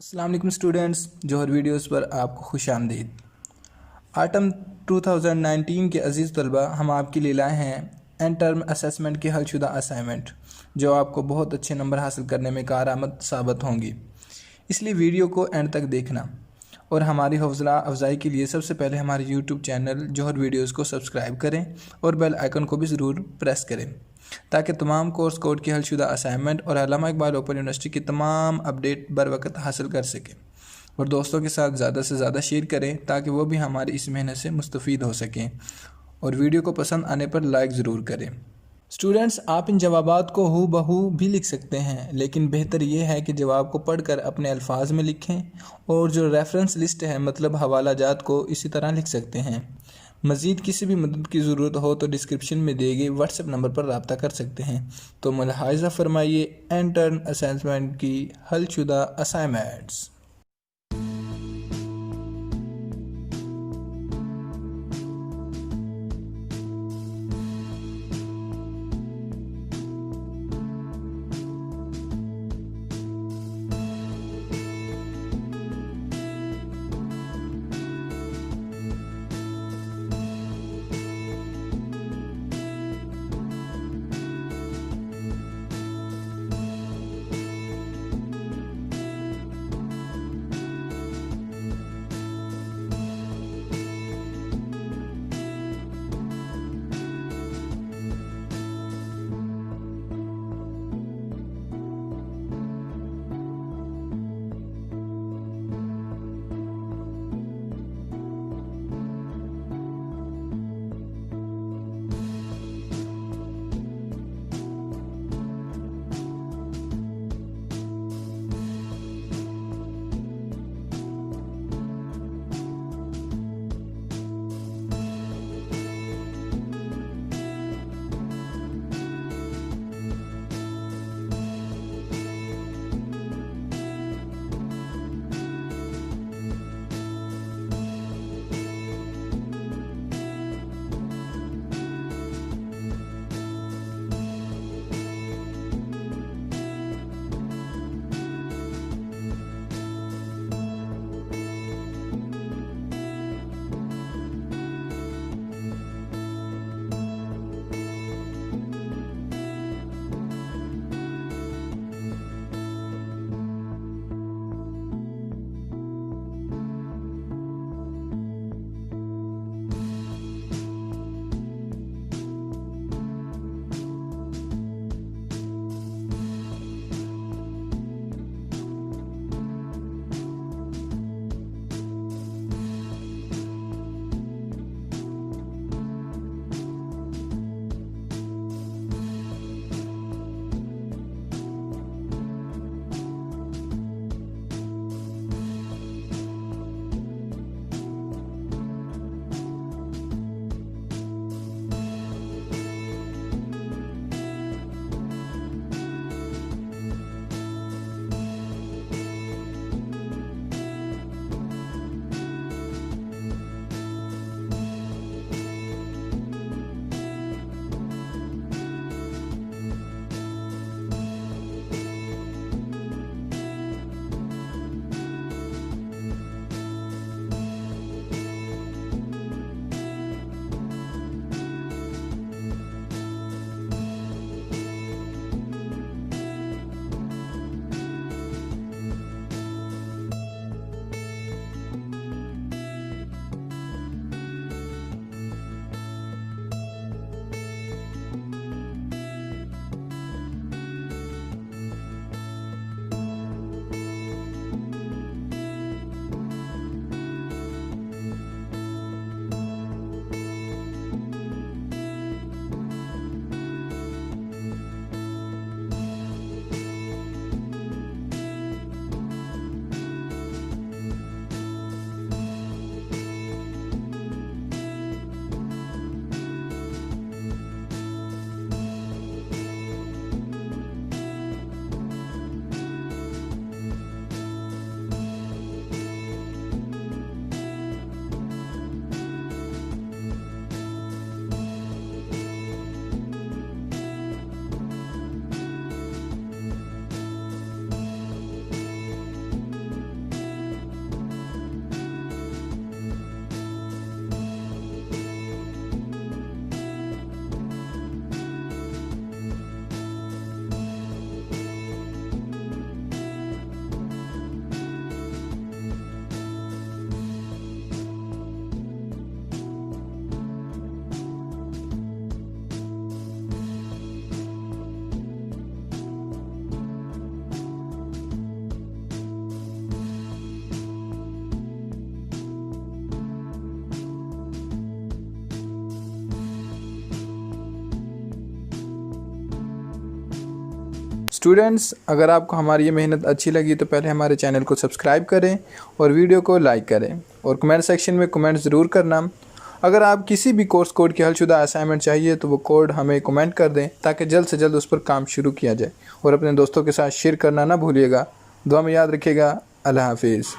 अस्सलाम वालेकुम स्टूडेंट्स, जौहर वीडियोस पर आपको खुश आमदीद। आटम 2019 के अज़ीज़ तलबा, हम आपके लिए लाए हैं एंड टर्म असेसमेंट की हलशुदा असाइनमेंट जो आपको बहुत अच्छे नंबर हासिल करने में कारआमद साबित होंगी। इसलिए वीडियो को एंड तक देखना और हमारी हौसला अफजाई के लिए सबसे पहले हमारे यूट्यूब चैनल जौहर वीडियोस को सब्सक्राइब करें और बेल आइकन को भी ज़रूर प्रेस करें ताकि तमाम कोर्स कोड की हलशुदा असाइनमेंट और अल्लामा इकबाल ओपन यूनिवर्सिटी की तमाम अपडेट बर वक्त हासिल कर सकें। और दोस्तों के साथ ज़्यादा से ज़्यादा शेयर करें ताकि वो भी हमारी इस मेहनत से मुस्तफ़ीद हो सकें। और वीडियो को पसंद आने पर लाइक ज़रूर करें। स्टूडेंट्स, आप इन जवाबात को हू बहू भी लिख सकते हैं, लेकिन बेहतर ये है कि जवाब को पढ़कर अपने अल्फाज में लिखें और जो रेफरेंस लिस्ट है मतलब हवाला जात को इसी तरह लिख सकते हैं। मज़ीद किसी भी मदद की ज़रूरत हो तो डिस्क्रिप्शन में दिए गए व्हाट्सएप नंबर पर रब्ता कर सकते हैं। तो मुलाहिज़ा फरमाइए एंड टर्न असेसमेंट की हलशुदा असाइनमेंट्स। स्टूडेंट्स, अगर आपको हमारी ये मेहनत अच्छी लगी तो पहले हमारे चैनल को सब्सक्राइब करें और वीडियो को लाइक करें और कमेंट सेक्शन में कमेंट ज़रूर करना। अगर आप किसी भी कोर्स कोड की हलशुदा असाइनमेंट चाहिए तो वो कोड हमें कमेंट कर दें ताकि जल्द से जल्द उस पर काम शुरू किया जाए। और अपने दोस्तों के साथ शेयर करना ना भूलिएगा। दुआ में याद रखिएगा। अल्लाह हाफिज़।